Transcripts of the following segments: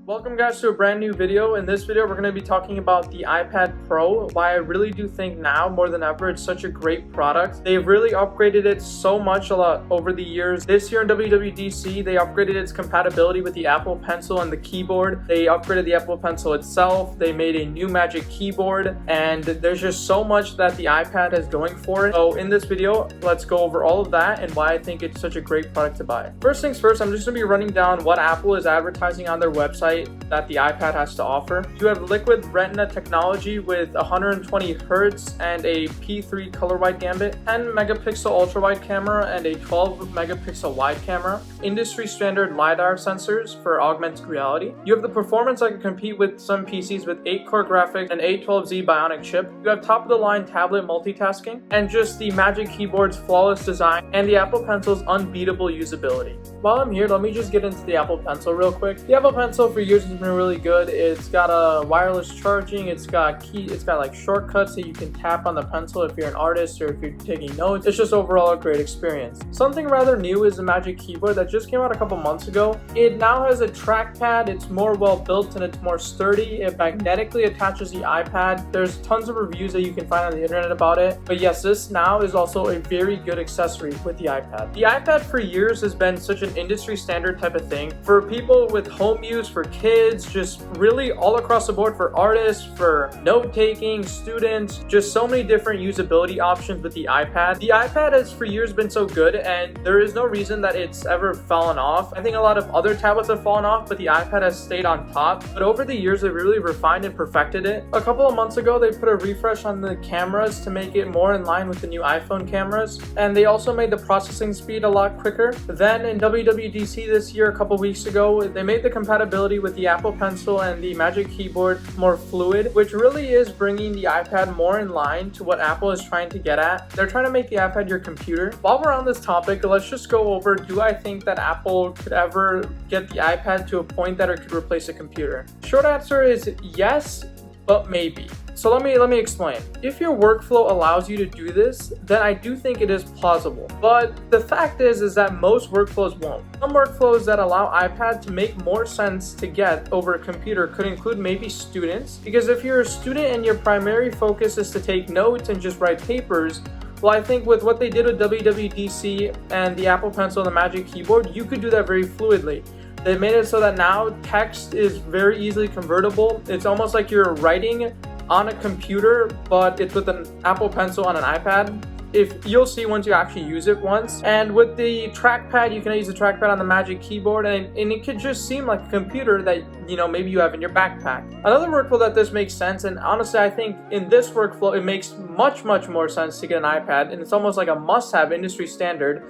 Welcome guys to a brand new video. In this video we're going to be talking about the iPad Pro, why I really do think now more than ever it's such a great product. They've really upgraded it so much a lot over the years. This year in WWDC they upgraded its compatibility with the Apple Pencil and the keyboard. They upgraded the Apple Pencil itself. They made a new Magic Keyboard, and there's just so much that the iPad has going for it. So in this video let's go over all of that and why I think it's such a great product to buy. First things first, I'm just going to be running down what Apple is advertising on their website that the iPad has to offer. You have liquid retina technology with 120 Hz and a P3 color wide gambit, 10 megapixel ultra wide camera and a 12 megapixel wide camera, industry standard LiDAR sensors for augmented reality. You have the performance that can compete with some PCs with 8-core graphics and A12Z Bionic chip. You have top of the line tablet multitasking, and just the Magic Keyboard's flawless design and the Apple Pencil's unbeatable usability. While I'm here, let me just get into the Apple Pencil real quick. The Apple Pencil for years has been really good. It's got a wireless charging, it's got like shortcuts that you can tap on the pencil if you're an artist or if you're taking notes. It's just overall a great experience. Something rather new is the Magic Keyboard that just came out a couple months ago. It now has a trackpad. It's more well built and it's more sturdy. It magnetically attaches the iPad. There's tons of reviews that you can find on the internet about it. But yes, this now is also a very good accessory with the iPad. The iPad for years has been such an industry standard type of thing for people with home use, for kids, just really all across the board, for artists, for note-taking, students, just so many different usability options with the iPad. The iPad has for years been so good, and there is no reason that it's ever fallen off. I think a lot of other tablets have fallen off, but the iPad has stayed on top. But over the years, they really refined and perfected it. A couple of months ago, they put a refresh on the cameras to make it more in line with the new iPhone cameras, and they also made the processing speed a lot quicker. Then in WWDC this year, a couple weeks ago, they made the compatibility with the Apple Pencil and the Magic Keyboard more fluid, which really is bringing the iPad more in line to what Apple is trying to get at. They're trying to make the iPad your computer. While we're on this topic, let's just go over, do I think that Apple could ever get the iPad to a point that it could replace a computer? Short answer is yes, but maybe. So let me explain. If your workflow allows you to do this, then I do think it is plausible. But the fact is that most workflows won't. Some workflows that allow iPad to make more sense to get over a computer could include maybe students. Because if you're a student and your primary focus is to take notes and just write papers, well, I think with what they did with WWDC and the Apple Pencil and the Magic Keyboard, you could do that very fluidly. They made it so that now text is very easily convertible. It's almost like you're writing on a computer, but it's with an Apple Pencil on an iPad. If you'll see once you actually use it once. And with the trackpad, you can use the trackpad on the Magic Keyboard, and it could just seem like a computer that maybe you have in your backpack. Another workflow that this makes sense, and honestly I think in this workflow it makes much more sense to get an iPad, and it's almost like a must-have industry standard,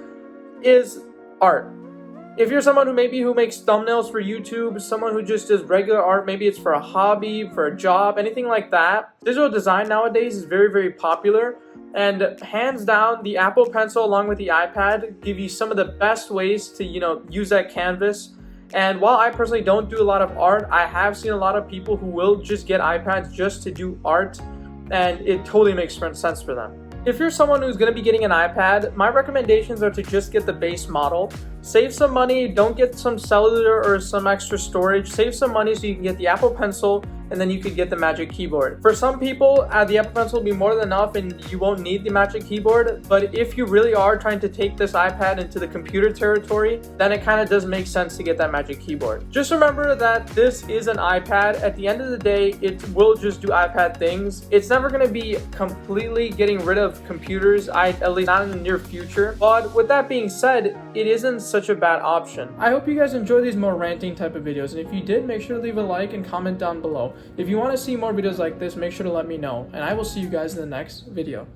is art. If you're someone who makes thumbnails for YouTube, someone who just does regular art, maybe it's for a hobby, for a job, anything like that, digital design nowadays is very popular. And hands down, the Apple Pencil along with the iPad give you some of the best ways to use that canvas. And while I personally don't do a lot of art, I have seen a lot of people who will just get iPads just to do art, and it totally makes sense for them. If you're someone who's going to be getting an iPad, my recommendations are to just get the base model. Save some money, don't get some cellular or some extra storage. Save some money so you can get the Apple Pencil, and then you could get the Magic Keyboard. For some people, the Apple Pencil will be more than enough and you won't need the Magic Keyboard, but if you really are trying to take this iPad into the computer territory, then it kind of does make sense to get that Magic Keyboard. Just remember that this is an iPad. At the end of the day, it will just do iPad things. It's never going to be completely getting rid of computers, at least not in the near future. But with that being said, it isn't such a bad option. I hope you guys enjoy these more ranting type of videos, and if you did, make sure to leave a like and comment down below. If you want to see more videos like this, make sure to let me know, and I will see you guys in the next video.